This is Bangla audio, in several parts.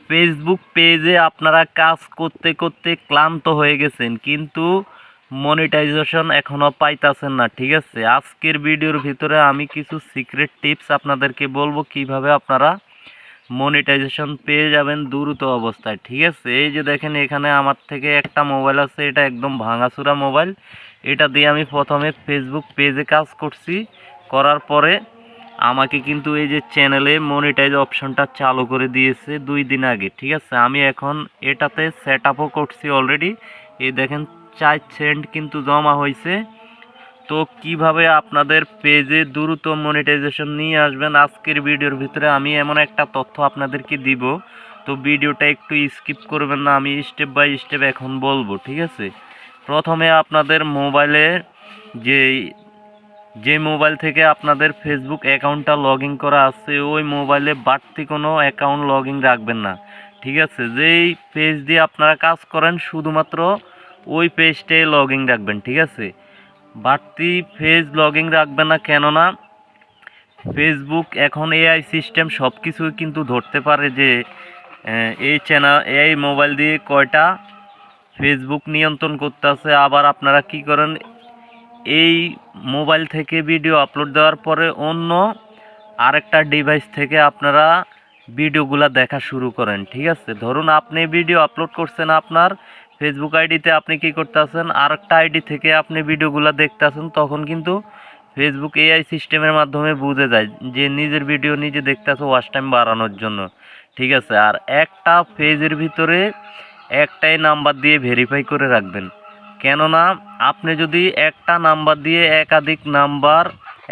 ফেসবুক পেজে আপনারা কাজ করতে করতে ক্লান্ত হয়ে গেছেন, কিন্তু মনিটাইজেশন এখনও পাইতাছেন না। ঠিক আছে, আজকের ভিডিওর ভিতরে আমি কিছু সিক্রেট টিপস আপনাদেরকে বলবো কিভাবে আপনারা মনিটাইজেশন পেয়ে যাবেন দ্রুত অবস্থায়। ঠিক আছে, এই যে দেখেন এখানে আমার থেকে একটা মোবাইল আছে, এটা একদম ভাঙাচুরা মোবাইল। এটা দিয়ে আমি প্রথমে ফেসবুক পেজে কাজ করছি, করার পরে আমাকে কিন্তু এই যে চ্যানেলে মনিটাইজ অপশনটা চালু করে দিয়েছে 2 দিন আগে। ঠিক আছে, আমি এখন এটাতে সেট আপও করছি অলরেডি। এই দেখেন 4 সেন্ট কিন্তু জমা হয়েছে। তো কিভাবে আপনাদের পেজে দ্রুত মনিটাইজেশন নিয়ে আসবেন আজকের ভিডিওর ভিতরে আমি এমন একটা তথ্য আপনাদেরকে দিব। তো ভিডিওটা একটু স্কিপ করবেন না, আমি স্টেপ বাই স্টেপ এখন বলবো। ঠিক আছে, প্রথমে আপনাদের মোবাইলে যে যে মোবাইল থেকে আপনাদের ফেসবুক অ্যাকাউন্টটা লগ ইন করা আছে ওই মোবাইলে বাড়তি কোনো অ্যাকাউন্ট লগ ইন রাখবেন না। ঠিক আছে, যেই পেজ দিয়ে আপনারা কাজ করেন শুধুমাত্র ওই পেজটাই লগ ইন রাখবেন। ঠিক আছে, বাড়তি পেজ লগ ইন রাখবেন না, কেননা ফেসবুক এখন এআই সিস্টেম সব কিছুই কিন্তু ধরতে পারে যে এই চ্যানেল এই মোবাইল দিয়ে কয়টা ফেসবুক নিয়ন্ত্রণ করতে আছে। আবার আপনারা কি করেন, এই মোবাইল থেকে ভিডিও আপলোড দেওয়ার পরে অন্য আরেকটা ডিভাইস থেকে আপনারা ভিডিওগুলো দেখা শুরু করেন। ঠিক আছে, ধরুন আপনি ভিডিও আপলোড করছেন আপনার ফেসবুক আইডিতে, আপনি কি করতেছেন আরেকটা আইডি থেকে আপনি ভিডিওগুলো দেখতেছেন, তখন কিন্তু ফেসবুক এআই সিস্টেমের মাধ্যমে বুঝে যায় যে নিজের ভিডিও নিজে দেখতেছে ওয়াচ টাইম বাড়ানোর জন্য। ঠিক আছে, আর একটা পেজের ভিতরে একটাই নাম্বার দিয়ে ভেরিফাই করে রাখবেন, কেননা আপনি যদি একটা নাম্বার দিয়ে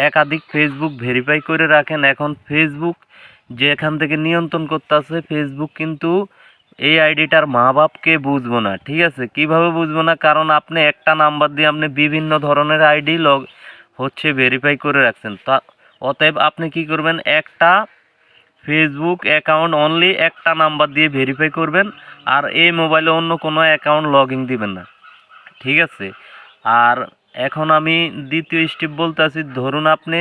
একাধিক ফেসবুক ভেরিফাই করে রাখেন, এখন ফেসবুক যে এখান থেকে নিয়ন্ত্রণ করতেছে, ফেসবুক কিন্তু এই আইডিটার মা বাপকে বুঝবো না। ঠিক আছে, কিভাবে বুঝবো না, কারণ আপনি একটা নাম্বার দিয়ে আপনি বিভিন্ন ধরনের আইডি ভেরিফাই করে রাখছেন। তা অতএব আপনি কি করবেন, একটা ফেসবুক অ্যাকাউন্ট অনলি একটা নাম্বার দিয়ে ভেরিফাই করবেন, আর এই মোবাইলে অন্য কোনো অ্যাকাউন্ট লগ ইন দিবেন না। ঠিক আছে, আর এখন আমি দ্বিতীয় স্টেপ বলতে আছি। ধরুন আপনি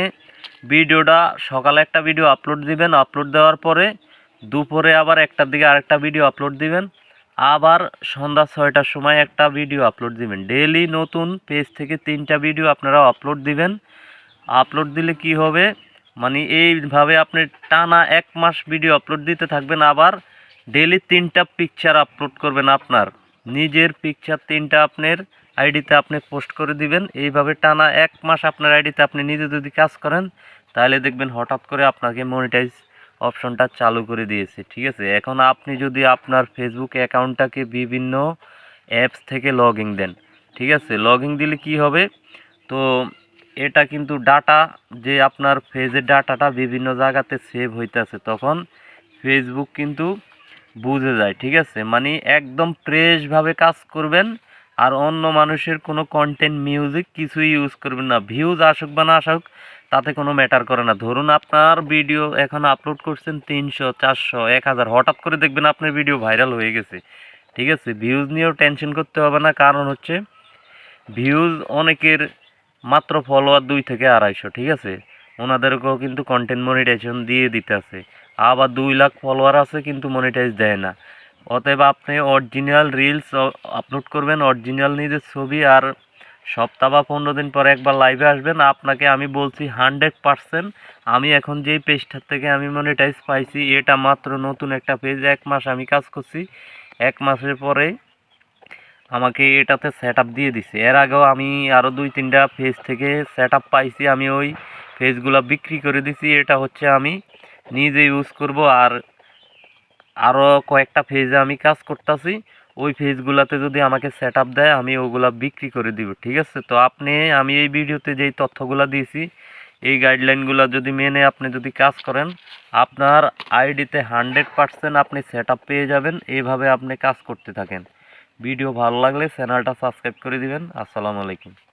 ভিডিওটা সকালে একটা ভিডিও আপলোড দিবেন, আপলোড দেওয়ার পরে দুপুরে আবার একটার দিকে আরেকটা ভিডিও আপলোড দিবেন, আবার সন্ধ্যা 6টার সময় একটা ভিডিও আপলোড দিবেন। ডেইলি নতুন পেজ থেকে 3টা ভিডিও আপনারা আপলোড দিবেন। আপলোড দিলে কি হবে, মানে এইভাবে আপনি টানা 1 মাস ভিডিও আপলোড দিতে থাকবেন, আবার ডেইলি 3টা পিকচার আপলোড করবেন। আপনার নিজের পিকচার 3টা আপনার আইডিতে আপনি পোস্ট করে দিবেন। এইভাবে টানা 1 মাস আপনার আইডিতে আপনি নিজে যদি কাজ করেন, তাহলে দেখবেন হঠাৎ করে আপনাকে মনিটাইজ অপশনটা চালু করে দিয়েছে। ঠিক আছে, এখন আপনি যদি আপনার ফেসবুক অ্যাকাউন্টটাকে বিভিন্ন অ্যাপস থেকে লগ ইন দেন, ঠিক আছে, লগ ইন দিলে কি হবে, তো এটা কিন্তু ডাটা যে আপনার পেজের ডাটাটা বিভিন্ন জায়গাতে সেভ হইতেছে, তখন ফেসবুক কিন্তু বুঝে যায়। ঠিক আছে, মানে একদম ফ্রেশভাবে কাজ করবেন, আর অন্য মানুষের কোনো কন্টেন্ট মিউজিক কিছুই ইউজ করবেন না। ভিউজ আসুক বা না আসুক তাতে কোনো ম্যাটার করে না। ধরুন আপনার ভিডিও এখন আপলোড করছেন 300, 400, 1000, হঠাৎ করে দেখবেন আপনার ভিডিও ভাইরাল হয়ে গেছে। ঠিক আছে, ভিউজ নিয়েও টেনশন করতে হবে না, কারণ হচ্ছে ভিউজ অনেকের মাত্র ফলোয়ার 2 থেকে 250। ঠিক আছে, ওনাদেরকেও কিন্তু কন্টেন্ট মনিটাইজেশন দিয়ে দিতে আছে, আবার 2 লাখ ফলোয়ার আছে কিন্তু মনিটাইজ দেয় না। অতএব আপনি অরিজিনাল রিলস আপলোড করবেন, অরিজিনাল নিজের ছবি, আর সপ্তাহ বা 15 দিন পরে একবার লাইভে আসবেন। আপনাকে আমি বলছি 100%, আমি এখন যেই পেজটার থেকে আমি মনিটাইজ পাইছি, এটা মাত্র নতুন একটা পেজ, 1 মাস আমি কাজ করছি, 1 মাসের পরে আমাকে এটাতে সেট আপ দিয়ে দিছে। এর আগেও আমি আরও 2-3টা পেজ থেকে সেট আপ পাইছি, আমি ওই পেজগুলো বিক্রি করে দিছি। এটা হচ্ছে আমি নিজে ইউজ করব, আর আরও কয়েকটা পেজে আমি কাজ করতেছি, ওই পেজগুলোতে যদি আমাকে সেট আপ দেয় আমি ওগুলা বিক্রি করে দিব। ঠিক আছে, তো আমি এই ভিডিওতে যেই তথ্যগুলো দিয়েছি, এই গাইডলাইনগুলো যদি মেনে আপনি যদি কাজ করেন, আপনার আইডিতে 100% আপনি সেট আপ পেয়ে যাবেন। এইভাবে আপনি কাজ করতে থাকেন। ভিডিও ভালো লাগলে চ্যানেলটা সাবস্ক্রাইব করে দিবেন। আসসালামু আলাইকুম।